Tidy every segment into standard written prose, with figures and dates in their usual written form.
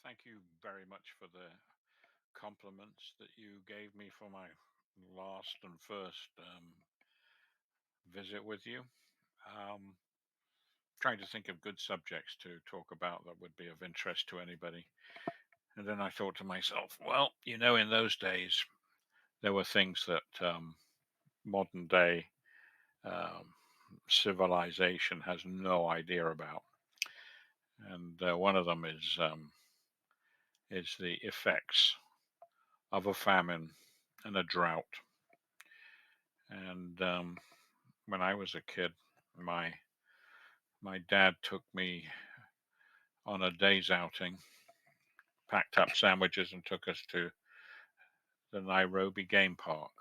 Thank you very much for the compliments that you gave me for my last and first visit with you. Um, Trying to think of good subjects to talk about that would be of interest to anybody. And then I thought to myself, well, in those days, there were things that modern day um, civilization has no idea about. And one of them is the effects of a famine and a drought. And when I was a kid, my my dad took me on a day's outing, packed up sandwiches, and took us to the Nairobi Game Park.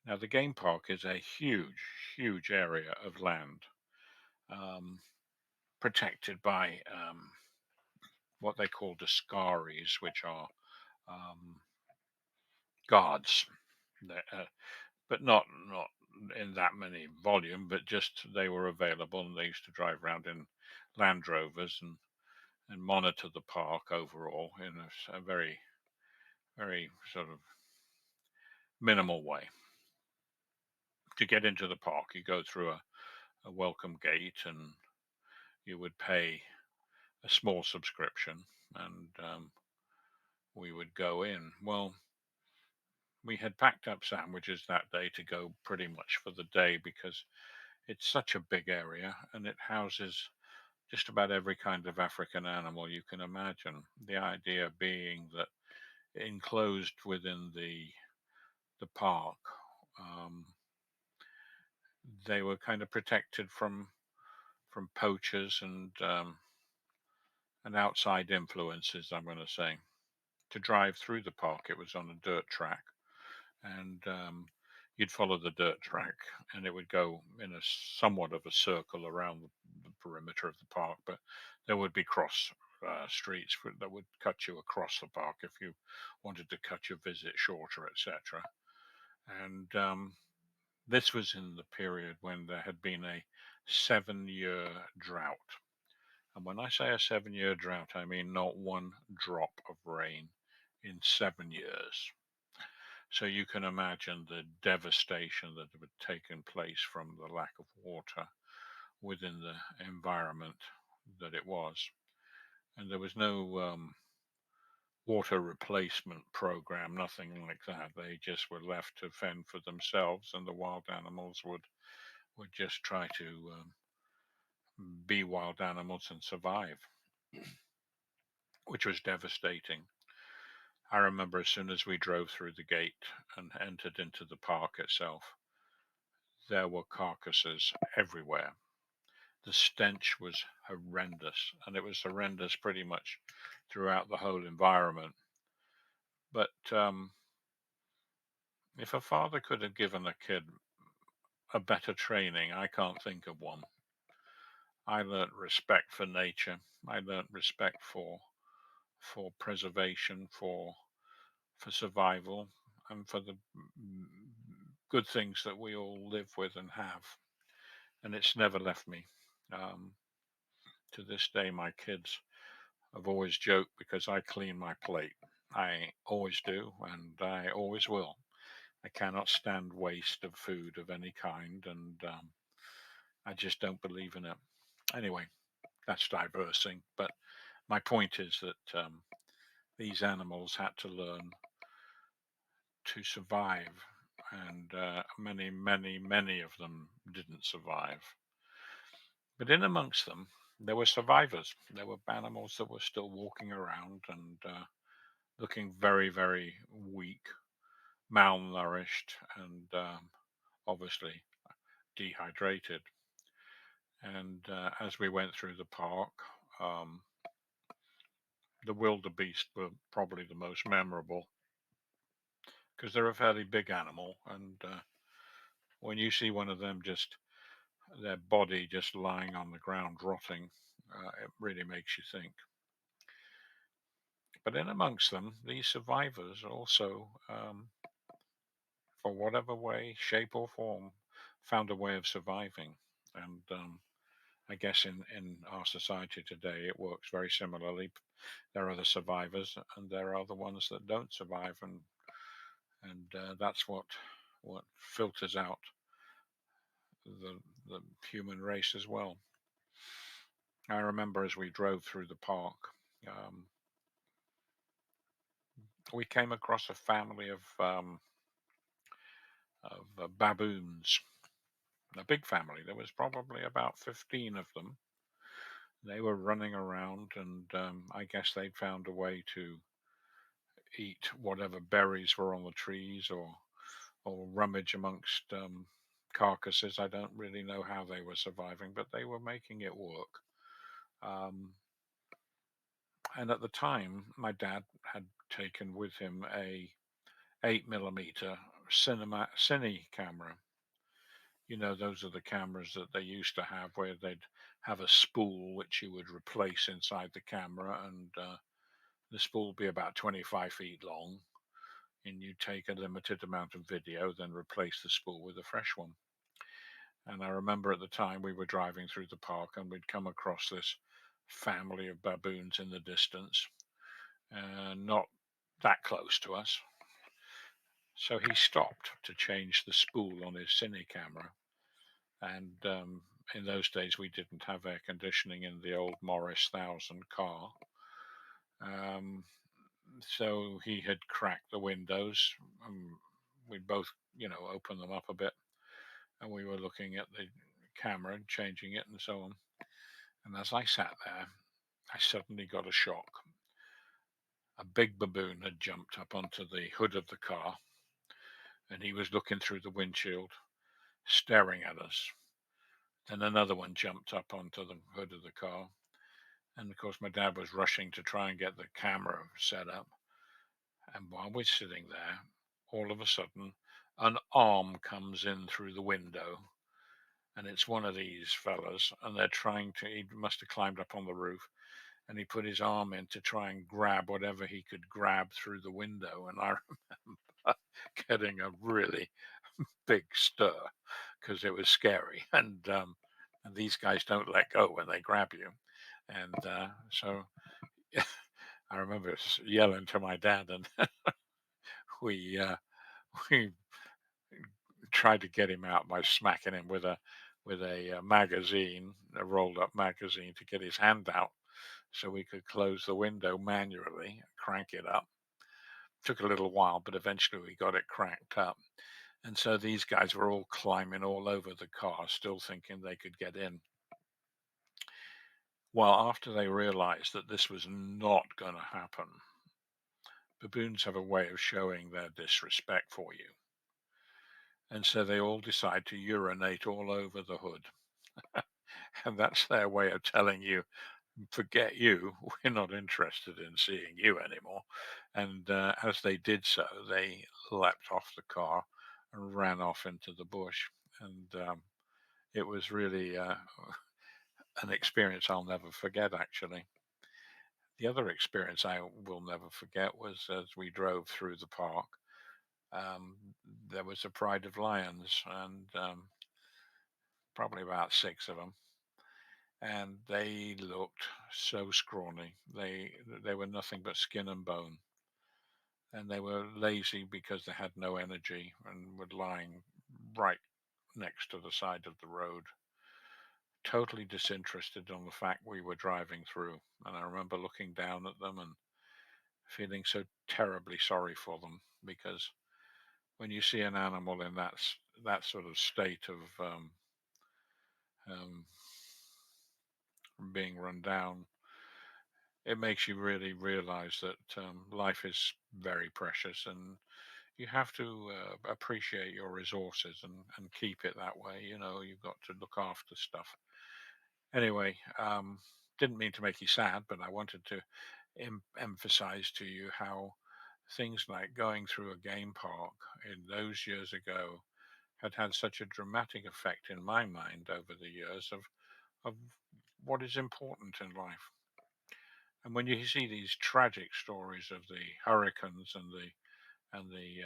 Now, the game park is a huge, huge area of land, um, protected by what they call Daskaris, which are um, guards, but not in that many volume, but just they were available, and they used to drive around in Land Rovers and monitor the park overall in a very, very sort of minimal way. To get into the park, you go through a welcome gate, and you would pay a small subscription, and we would go in. Well, we had packed up sandwiches that day to go pretty much for the day because it's such a big area and it houses just about every kind of African animal you can imagine. The idea being that enclosed within the park, um, they were kind of protected from poachers and outside influences. I'm going to say to drive through the park, it was on a dirt track, and you'd follow the dirt track, and it would go in a somewhat of a circle around the perimeter of the park, but there would be cross. Streets that would cut you across the park if you wanted to cut your visit shorter, etc. And this was in the period when there had been a 7 year drought. And when I say a 7 year drought, I mean not one drop of rain in 7 years. So you can imagine the devastation that had taken place from the lack of water within the environment that it was. And there was no water replacement program, nothing like that. They just were left to fend for themselves, and the wild animals would just try to be wild animals and survive, which was devastating. I remember as soon as we drove through the gate and entered into the park itself, there were carcasses everywhere. The stench was horrendous, and it was horrendous pretty much throughout the whole environment. But if a father could have given a kid a better training, I can't think of one. I learnt respect for nature. I learnt respect for preservation, for survival, and for the good things that we all live with and have. And it's never left me. Um, to this day, my kids have always joked because I clean my plate. I always do, and I always will. I cannot stand waste of food of any kind, and I just don't believe in it. Anyway, that's diversing, but my point is that these animals had to learn to survive, and many, many, many of them didn't survive. But in amongst them, there were survivors. There were animals that were still walking around and looking very, very weak, malnourished, and obviously dehydrated. And as we went through the park, um, the wildebeest were probably the most memorable because they're a fairly big animal. And when you see one of them just their body just lying on the ground rotting, it really makes you think. But in amongst them, these survivors also, for whatever way, shape, or form, found a way of surviving. And I guess in our society today, it works very similarly. There are the survivors, and there are the ones that don't survive, and that's what filters out the human race as well. I remember as we drove through the park, um, we came across a family of baboons, a big family. There was probably about 15 of them. They were running around, and I guess they'd found a way to eat whatever berries were on the trees, or rummage amongst carcasses. I don't really know how they were surviving, but they were making it work. Um, and at the time, my dad had taken with him a 8 millimeter cine camera. You know, those are the cameras that they used to have where they'd have a spool which you would replace inside the camera, and the spool would be about 25 feet long. And you take a limited amount of video, then replace the spool with a fresh one. And I remember at the time we were driving through the park and we'd come across this family of baboons in the distance, not that close to us. So he stopped to change the spool on his cine camera. And in those days, we didn't have air conditioning in the old Morris 1000 car. Um, so he had cracked the windows. We'd both, opened them up a bit, and we were looking at the camera and changing it and so on. And as I sat there, I suddenly got a shock. A big baboon had jumped up onto the hood of the car, and he was looking through the windshield, staring at us. Then another one jumped up onto the hood of the car. And of course, my dad was rushing to try and get the camera set up. And while we're sitting there, all of a sudden, an arm comes in through the window. And it's one of these fellas. And they're he must have climbed up on the roof. And he put his arm in to try and grab whatever he could grab through the window. And I remember getting a really big stir because it was scary. And these guys don't let go when they grab you. And so I remember yelling to my dad, and we we tried to get him out by smacking him with a magazine, a rolled up magazine, to get his hand out so we could close the window manually, crank it up. Took a little while, but eventually we got it cranked up. And so these guys were all climbing all over the car, still thinking they could get in. Well, after they realized that this was not going to happen, baboons have a way of showing their disrespect for you. And so they all decide to urinate all over the hood. And that's their way of telling you, forget you, we're not interested in seeing you anymore. And as they did so, they leapt off the car and ran off into the bush. And it was really an experience I'll never forget, actually. The other experience I will never forget was as we drove through the park. Um, there was a pride of lions, and probably about 6 of them, and they looked so scrawny. They were nothing but skin and bone, and they were lazy because they had no energy and were lying right next to the side of the road, totally disinterested on the fact we were driving through. And I remember looking down at them and feeling so terribly sorry for them, because when you see an animal in that sort of state of um, being run down, it makes you really realize that life is very precious, and you have to appreciate your resources and keep it that way. You've got to look after stuff. Anyway, didn't mean to make you sad, but I wanted to emphasize to you how things like going through a game park in those years ago had such a dramatic effect in my mind over the years of what is important in life. And when you see these tragic stories of the hurricanes and the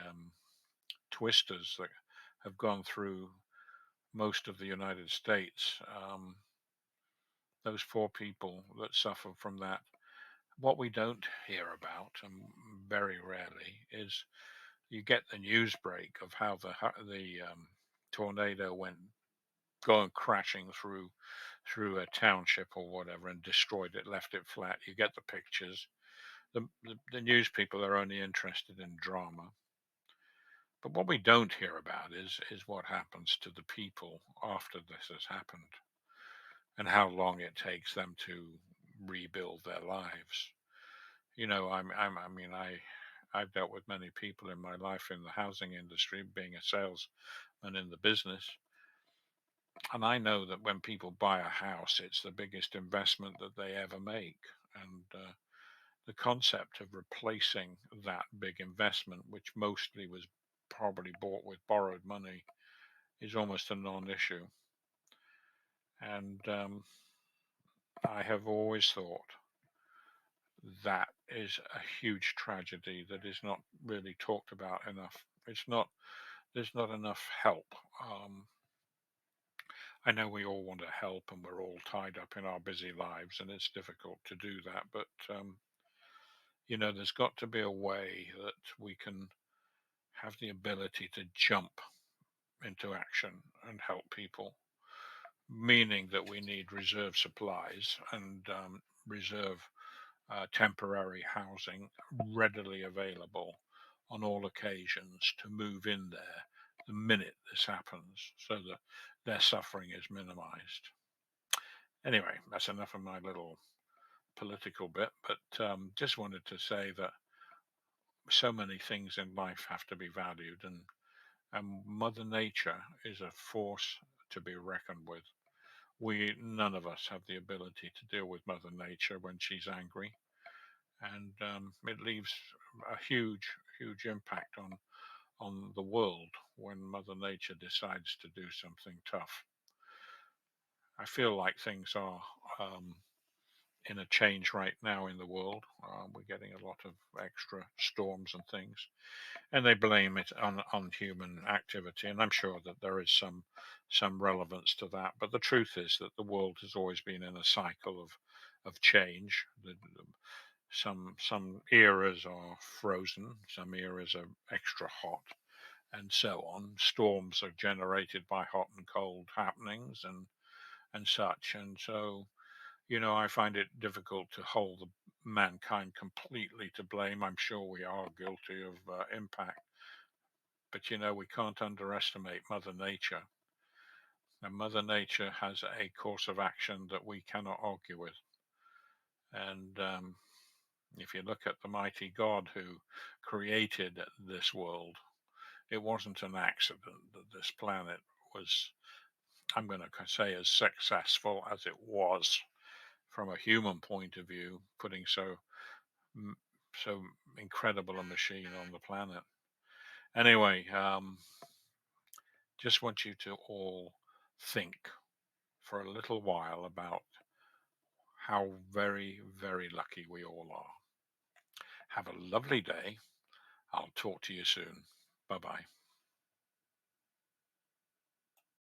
twisters that have gone through most of the United States, those poor people that suffer from that. What we don't hear about, and very rarely, is you get the news break of how the tornado went going crashing through a township or whatever and destroyed it, left it flat. You get the pictures. The news people are only interested in drama. But what we don't hear about is what happens to the people after this has happened and how long it takes them to rebuild their lives. I mean, I've dealt with many people in my life in the housing industry, being a salesman in the business, and I know that when people buy a house, it's the biggest investment that they ever make. And the concept of replacing that big investment, which mostly was probably bought with borrowed money, is almost a non-issue. And I have always thought that is a huge tragedy that is not really talked about enough. It's not There's not enough help. Um, I know we all want to help, and we're all tied up in our busy lives, and it's difficult to do that. But there's got to be a way that we can have the ability to jump into action and help people. Meaning that we need reserve supplies and reserve temporary housing readily available on all occasions to move in there the minute this happens so that their suffering is minimized. Anyway, that's enough of my little political bit, but just wanted to say that so many things in life have to be valued, and Mother Nature is a force to be reckoned with. None of us have the ability to deal with Mother Nature when she's angry, and it leaves a huge impact on the world when Mother Nature decides to do something tough. I feel like things are um, in a change right now in the world. We're getting a lot of extra storms and things, and they blame it on human activity. And I'm sure that there is some relevance to that. But the truth is that the world has always been in a cycle of change. Some eras are frozen, some eras are extra hot, and so on. Storms are generated by hot and cold happenings and such. And so, I find it difficult to hold mankind completely to blame. I'm sure we are guilty of impact, but we can't underestimate Mother Nature. And Mother Nature has a course of action that we cannot argue with. And if you look at the mighty God who created this world, it wasn't an accident that this planet was, I'm going to say, as successful as it was from a human point of view, putting m- so incredible a machine on the planet. Anyway, just want you to all think for a little while about how very, very lucky we all are. Have a lovely day. I'll talk to you soon. Bye bye.